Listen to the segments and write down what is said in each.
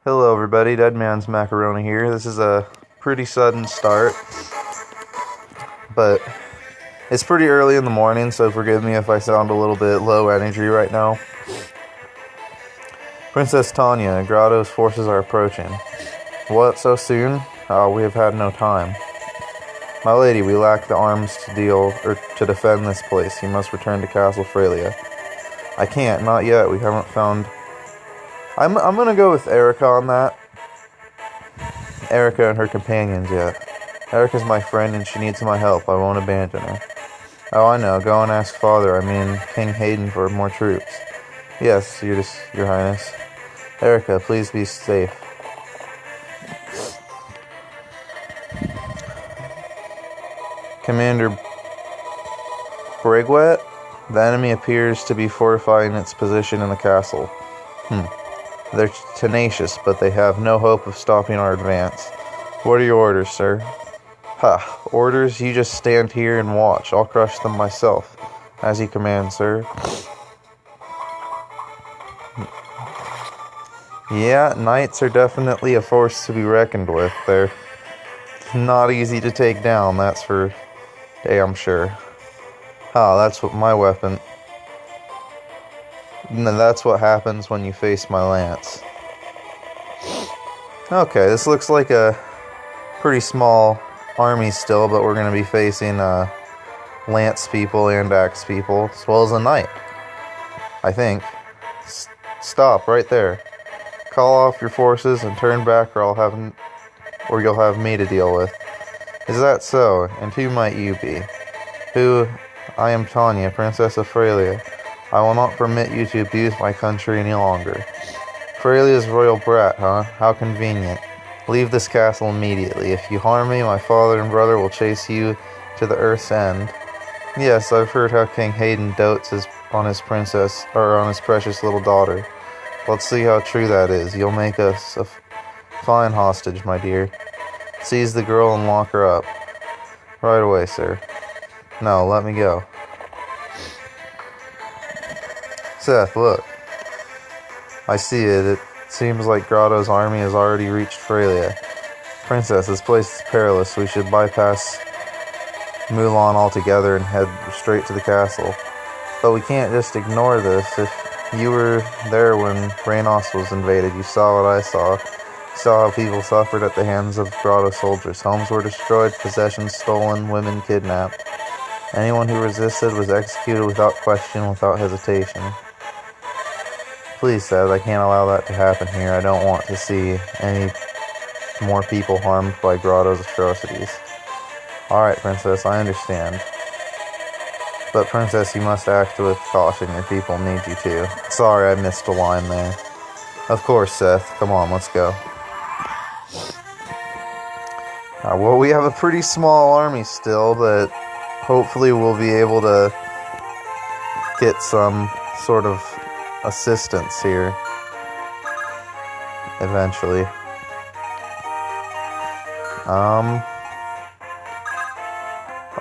Hello everybody, Deadman's Macaroni here. This is a pretty sudden start, but it's pretty early in the morning, so forgive me if I sound a little bit low energy right now. Princess Tanya, Grotto's forces are approaching. What, so soon? We have had no time. My lady, we lack the arms to defend this place. You must return to Castle Frelia. I can't, not yet. We haven't found... I'm gonna go with Erica on that. Erica and her companions yet. Erica's my friend and she needs my help. I won't abandon her. Oh, I know. Go and ask Father, King Hayden, for more troops. Yes, Your Highness. Erica, please be safe. Commander Brigwet? The enemy appears to be fortifying its position in the castle. They're tenacious, but they have no hope of stopping our advance. What are your orders, sir? Orders? You just stand here and watch. I'll crush them myself. As you command, sir. Yeah, knights are definitely a force to be reckoned with. They're not easy to take down, that's for damn sure. That's what my weapon... No, that's what happens when you face my lance. Okay, this looks like a pretty small army still, but we're going to be facing lance people and axe people, as well as a knight. I think. Stop right there. Call off your forces and turn back, or you'll have me to deal with. Is that so? And who might you be? I am Tanya, Princess of Frelia. I will not permit you to abuse my country any longer. Frelia's royal brat, huh? How convenient. Leave this castle immediately. If you harm me, my father and brother will chase you to the earth's end. Yes, I've heard how King Hayden dotes on his precious little daughter. Let's see how true that is. You'll make us a fine hostage, my dear. Seize the girl and lock her up. Right away, sir. No, let me go. Seth, look. I see it. It seems like Grotto's army has already reached Frelia. Princess, this place is perilous. We should bypass Mulan altogether and head straight to the castle. But we can't just ignore this. If you were there when Reynos was invaded, you saw what I saw. You saw how people suffered at the hands of Grotto soldiers. Homes were destroyed, possessions stolen, women kidnapped. Anyone who resisted was executed without question, without hesitation. Please, Seth, I can't allow that to happen here. I don't want to see any more people harmed by Grotto's atrocities. Alright, Princess, I understand. But, Princess, you must act with caution. Your people need you too. Sorry, I missed a line there. Of course, Seth. Come on, let's go. Well, we have a pretty small army still, but hopefully we'll be able to get some sort of assistance here eventually.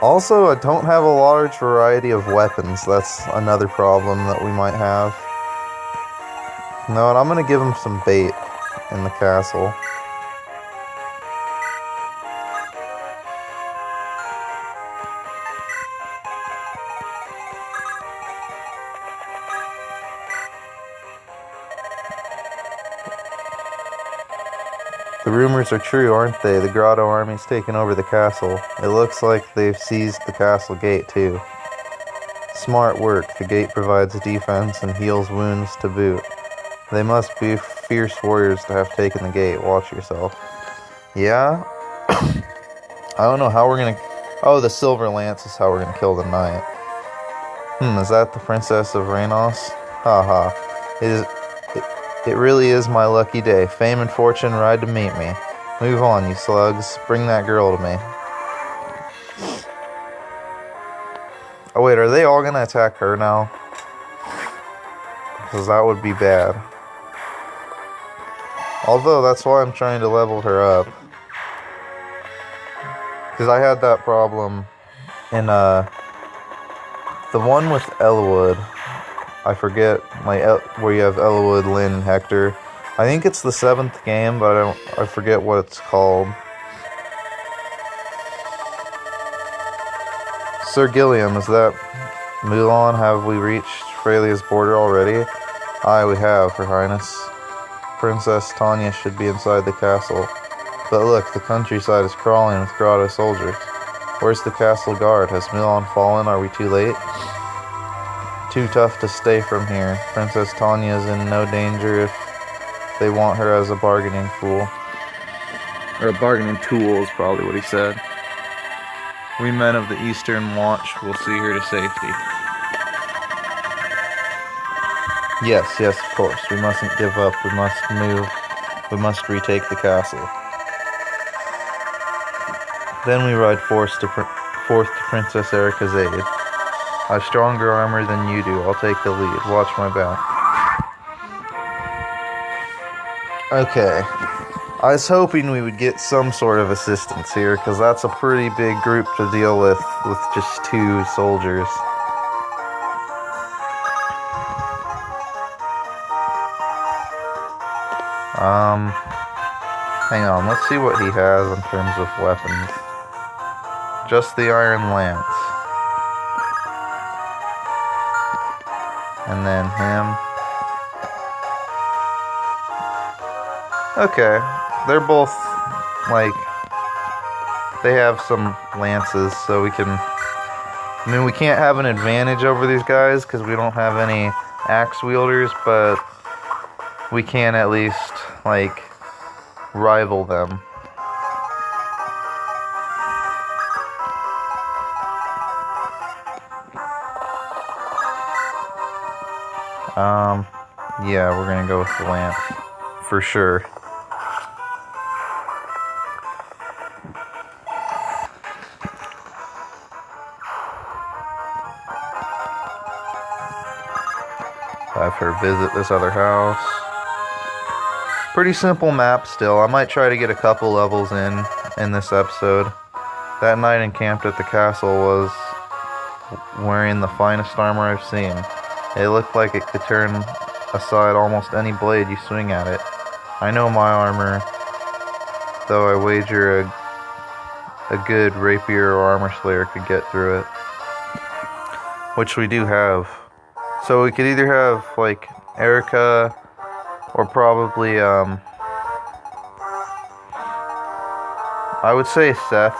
Also, I don't have a large variety of weapons. That's another problem that we might have. You know what, I'm gonna give him some bait in the castle. The rumors are true, aren't they? The Grotto army's taken over the castle. It looks like they've seized the castle gate, too. Smart work. The gate provides defense and heals wounds to boot. They must be fierce warriors to have taken the gate. Watch yourself. Yeah? I don't know how we're gonna... Oh, the Silver Lance is how we're gonna kill the knight. Is that the Princess of Reynos? Haha. It really is my lucky day. Fame and fortune ride to meet me. Move on, you slugs. Bring that girl to me. Oh wait, are they all gonna attack her now? Because that would be bad. Although, that's why I'm trying to level her up. Because I had that problem in, the one with Elwood. I forget, where you have Elwood, Lynn, Hector. I think it's the 7th game, but I forget what it's called. Sir Gilliam, is that Mulan? Have we reached Frelia's border already? Aye, we have, Her Highness. Princess Tanya should be inside the castle. But look, the countryside is crawling with Grotto soldiers. Where's the castle guard? Has Mulan fallen? Are we too late? Too tough to stay from here. Princess Tanya is in no danger if they want her as a bargaining fool. Or a bargaining tool is probably what he said. We men of the Eastern Watch will see her to safety. Yes, of course. We mustn't give up. We must move. We must retake the castle. Then we ride forth to Princess Erika's aid. I've stronger armor than you do. I'll take the lead. Watch my back. Okay. I was hoping we would get some sort of assistance here, because that's a pretty big group to deal with just 2 soldiers. Hang on, let's see what he has in terms of weapons. Just the Iron Lance. And then him. Okay, they're both, like, they have some lances, so we can, I mean, we can't have an advantage over these guys, because we don't have any axe wielders, but we can at least, like, rival them. Yeah, we're gonna go with the lance, for sure. Have her visit this other house. Pretty simple map still. I might try to get a couple levels in this episode. That knight encamped at the castle was wearing the finest armor I've seen. It looked like it could turn aside almost any blade you swing at it. I know my armor, though I wager a good rapier or armor slayer could get through it. Which we do have. So we could either have, like, Erika, or probably, I would say Seth's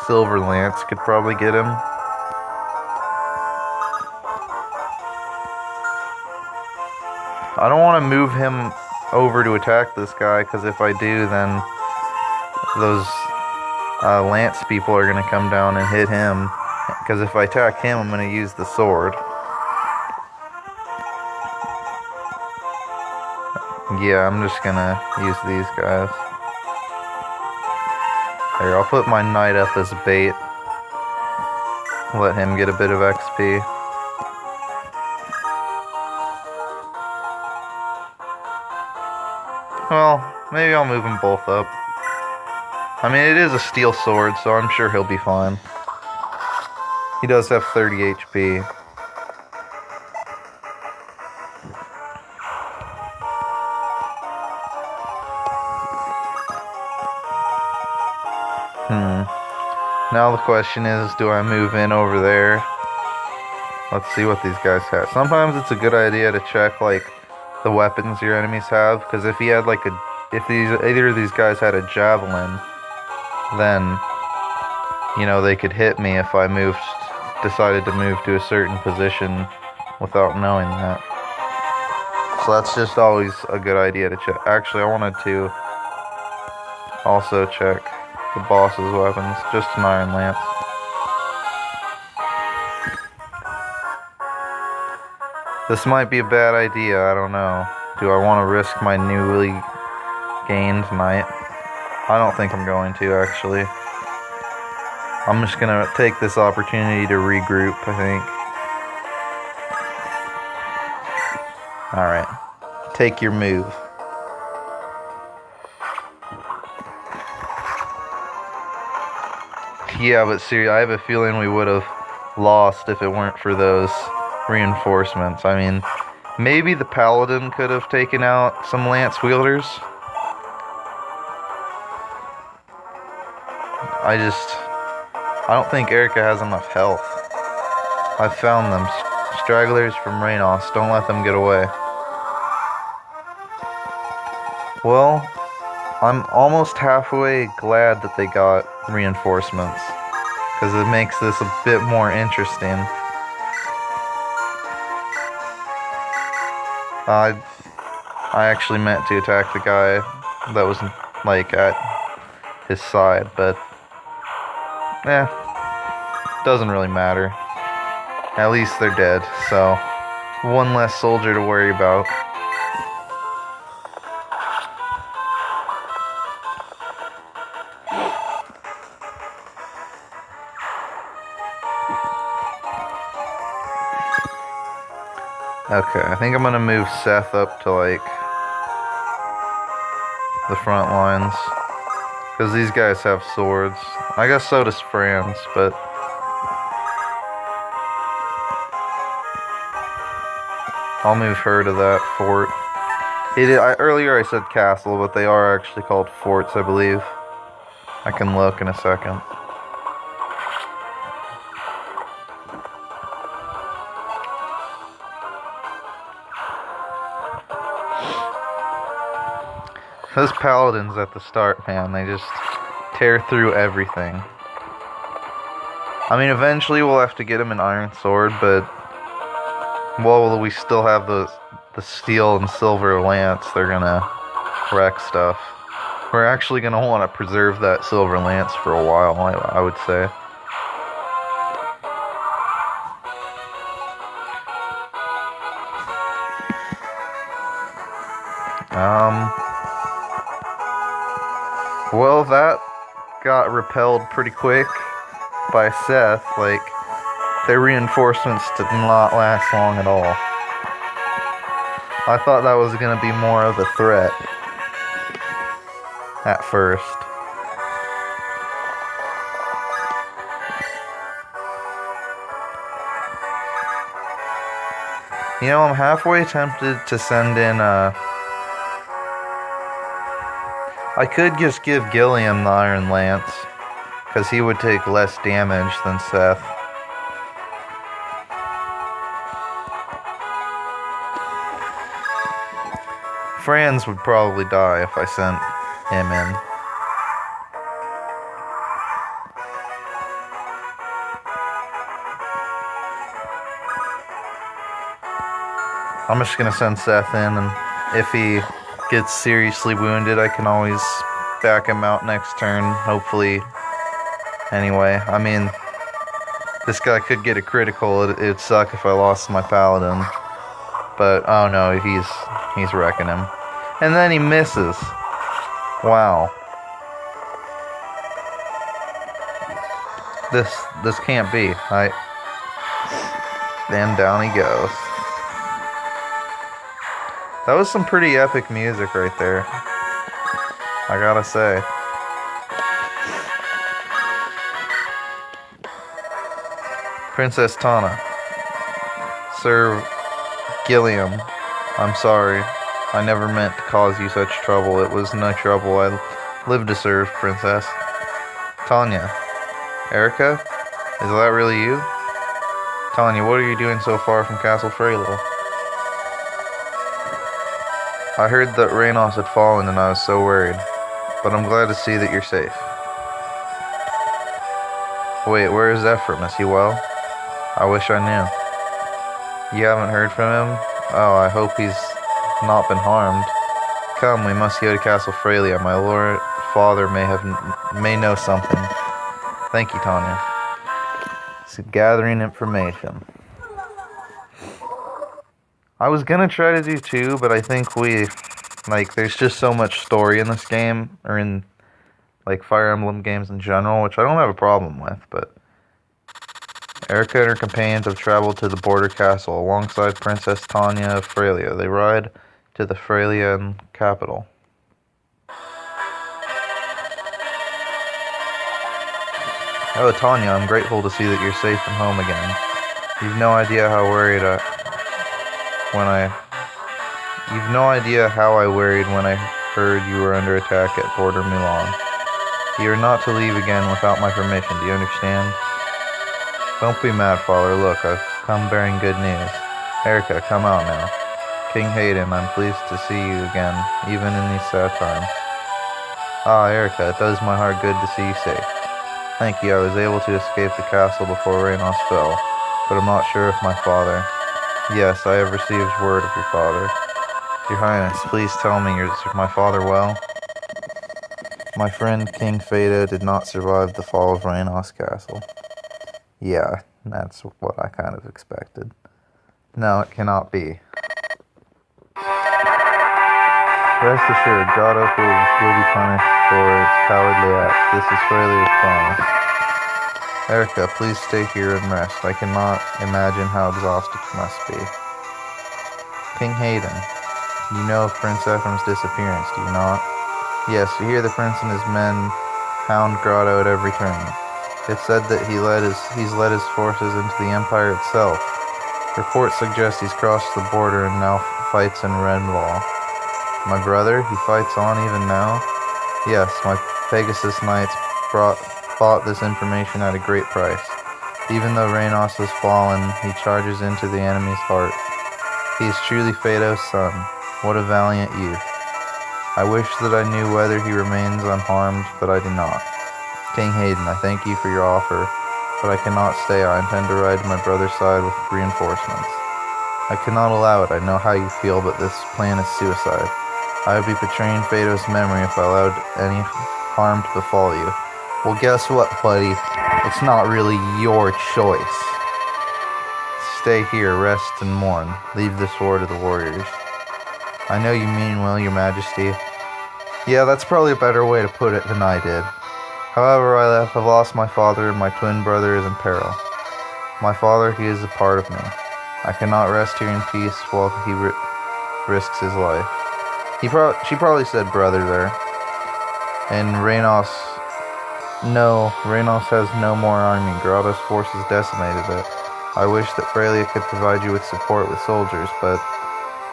Silver Lance could probably get him. I don't want to move him over to attack this guy, because if I do, then those lance people are going to come down and hit him. Because if I attack him, I'm going to use the sword. Yeah, I'm just going to use these guys. Here, I'll put my knight up as bait. Let him get a bit of XP. Well, maybe I'll move them both up. I mean, it is a steel sword, so I'm sure he'll be fine. He does have 30 HP. Now the question is, do I move in over there? Let's see what these guys have. Sometimes it's a good idea to check, like, the weapons your enemies have, because if he had, like, either of these guys had a javelin, then, you know, they could hit me if I decided to move to a certain position without knowing that. So that's just always a good idea to check. Actually, I wanted to also check the boss's weapons, just an Iron Lance. This might be a bad idea, I don't know. Do I want to risk my newly gained knight? I don't think I'm going to, actually. I'm just gonna take this opportunity to regroup, I think. Alright. Take your move. Yeah, but seriously, I have a feeling we would have lost if it weren't for those reinforcements. I mean, Maybe the paladin could have taken out some lance wielders. I don't think Erica has enough health. I've found them. Stragglers from Reynos. Don't let them get away. Well, I'm almost halfway glad that they got reinforcements, because it makes this a bit more interesting. I actually meant to attack the guy that was, like, at his side, but doesn't really matter. At least they're dead, so one less soldier to worry about. Okay, I think I'm gonna move Seth up to, like, the front lines, because these guys have swords. I guess so does Franz, but I'll move her to that fort. Earlier I said castle, but they are actually called forts, I believe. I can look in a second. Those paladins at the start, man, they just tear through everything. I mean, eventually we'll have to get them an iron sword, but while we still have the steel and silver lance, they're gonna wreck stuff. We're actually gonna want to preserve that silver lance for a while, I would say. Well, that got repelled pretty quick by Seth. Like, their reinforcements did not last long at all. I thought that was going to be more of a threat at first. You know, I'm halfway tempted to send in I could just give Gilliam the Iron Lance, because he would take less damage than Seth. Franz would probably die if I sent him in. I'm just gonna send Seth in, and if he gets seriously wounded, I can always back him out next turn, hopefully. Anyway, I mean, this guy could get a critical. It'd suck if I lost my paladin, but oh no, he's wrecking him, and then he misses. Wow, this can't be. Then down he goes. That was some pretty epic music right there, I gotta say. Princess Tana. Sir Gilliam, I'm sorry. I never meant to cause you such trouble. It was no trouble. I live to serve, Princess. Tanya. Erica? Is that really you? Tanya, what are you doing so far from Castle Freylo? I heard that Reynos had fallen and I was so worried, but I'm glad to see that you're safe. Wait, where is Ephraim? Is he well? I wish I knew. You haven't heard from him? Oh, I hope he's not been harmed. Come, we must go to Castle Freya. My lord father may know something. Thank you, Tanya. So, gathering information. I was gonna try to do 2, but I think there's just so much story in this game, or in, like, Fire Emblem games in general, which I don't have a problem with, but Erica and her companions have traveled to the border castle alongside Princess Tanya of Freya. They ride to the Freylian capital. Oh, Tanya, I'm grateful to see that you're safe and home again. You've no idea how worried when I You've no idea how I worried when I heard you were under attack at Border Milan. You are not to leave again without my permission, do you understand? Don't be mad, Father. Look, I've come bearing good news. Erica, come out now. King Hayden, I'm pleased to see you again, even in these sad times. Ah, Erica, it does my heart good to see you safe. Thank you, I was able to escape the castle before Reynos fell, but I'm not sure if my father... Yes, I have received word of your father. Your Highness, please tell me, is my father well? My friend King Phaedo did not survive the fall of Reynos Castle. Yeah, that's what I kind of expected. No, it cannot be. Rest assured, Grotto will be punished for its cowardly act. This is Frelia's promise. Erica, please stay here and rest. I cannot imagine how exhausted you must be. King Hayden, you know of Prince Ephraim's disappearance, do you not? Yes, you hear the prince and his men hound Grotto at every turn. It's said that he's led his forces into the Empire itself. Reports suggest he's crossed the border and now fights in Renwall. My brother, he fights on even now? Yes, my Pegasus Knights bought this information at a great price. Even though Reynos has fallen, he charges into the enemy's heart. He is truly Phaedo's son. What a valiant youth. I wish that I knew whether he remains unharmed, but I do not. King Hayden, I thank you for your offer, but I cannot stay. I intend to ride to my brother's side with reinforcements. I cannot allow it. I know how you feel, but this plan is suicide. I would be betraying Phaedo's memory if I allowed any harm to befall you. Well, guess what, buddy? It's not really your choice. Stay here, rest and mourn. Leave this war to the warriors. I know you mean well, your majesty. Yeah, that's probably a better way to put it than I did. However, I have lost my father, and my twin brother is in peril. My father, he is a part of me. I cannot rest here in peace while he risks his life. She probably said brother there. And Reynos has no more army. Grotto's forces decimated it. I wish that Frelia could provide you with support with soldiers, but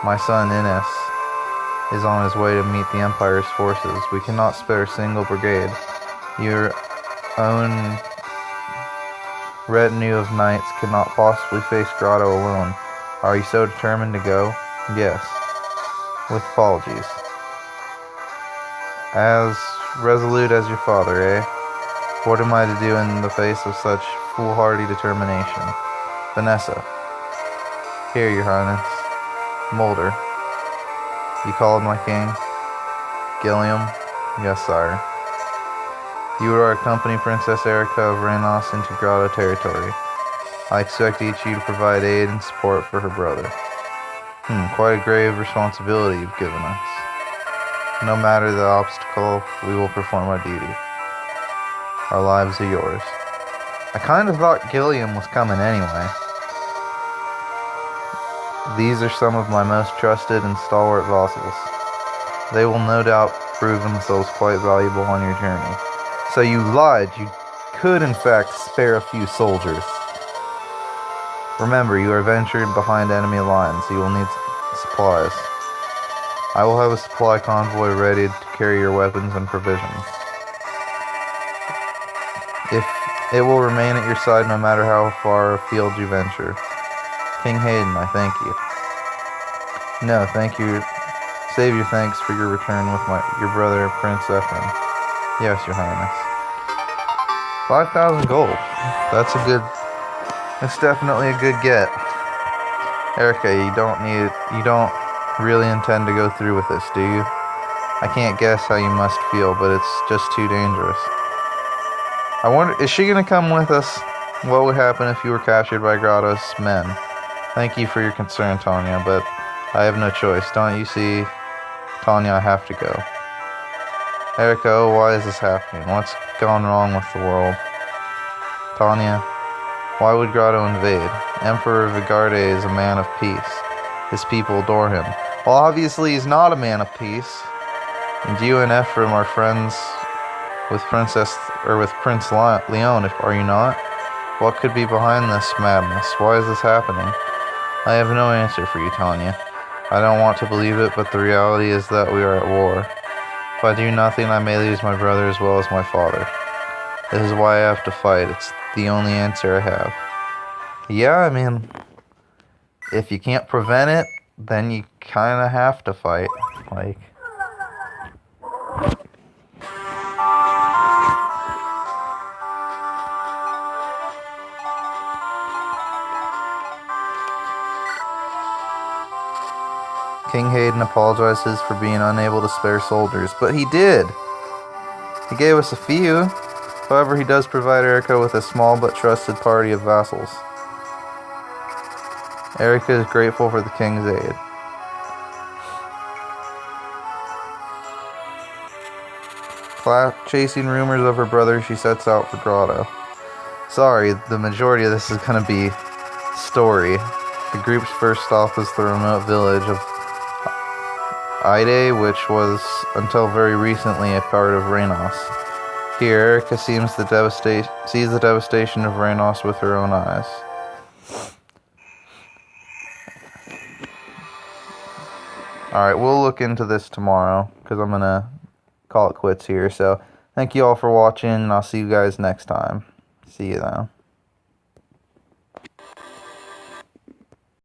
my son Innes is on his way to meet the Empire's forces. We cannot spare a single brigade. Your own retinue of knights cannot possibly face Grotto alone. Are you so determined to go? Yes. With apologies. As resolute as your father, eh? What am I to do in the face of such foolhardy determination? Vanessa. Here, your highness. Mulder. You called my king? Gilliam? Yes, sire. You are to accompany Princess Erica of Reynos into Grotto territory. I expect each of you to provide aid and support for her brother. Quite a grave responsibility you've given us. No matter the obstacle, we will perform our duty. Our lives are yours. I kind of thought Gilliam was coming anyway. These are some of my most trusted and stalwart vassals. They will no doubt prove themselves quite valuable on your journey. So you lied. You could in fact spare a few soldiers. Remember, you are venturing behind enemy lines. You will need supplies. I will have a supply convoy ready to carry your weapons and provisions. It will remain at your side no matter how far afield you venture. King Hayden, I thank you. No, thank you. Save your thanks for your return with your brother, Prince Ephraim. Yes, your highness. 5,000 gold. That's definitely a good get. Erica, you don't really intend to go through with this, do you? I can't guess how you must feel, but it's just too dangerous. I wonder, is she gonna come with us? What would happen if you were captured by Grotto's men? Thank you for your concern, Tanya, but I have no choice. Don't you see, Tanya, I have to go. Erica, oh, why is this happening? What's gone wrong with the world? Tanya, why would Grotto invade? Emperor Vigarde is a man of peace. His people adore him. Well, obviously he's not a man of peace. And you and Ephraim are friends with Prince Leon, are you not? What could be behind this madness? Why is this happening? I have no answer for you, Tanya. I don't want to believe it, but the reality is that we are at war. If I do nothing, I may lose my brother as well as my father. This is why I have to fight. It's the only answer I have. Yeah, I mean, if you can't prevent it, then you kind of have to fight. Like, King Hayden apologizes for being unable to spare soldiers, but he did. He gave us a few. However, he does provide Erica with a small but trusted party of vassals. Erica is grateful for the king's aid. Chasing rumors of her brother, she sets out for Grotto. Sorry, the majority of this is going to be story. The group's first stop is the remote village of Ide, which was, until very recently, a part of Reynos. Here, Erica sees the devastation of Reynos with her own eyes. Alright, we'll look into this tomorrow, because I'm going to call it quits here. So, thank you all for watching, and I'll see you guys next time. See you then.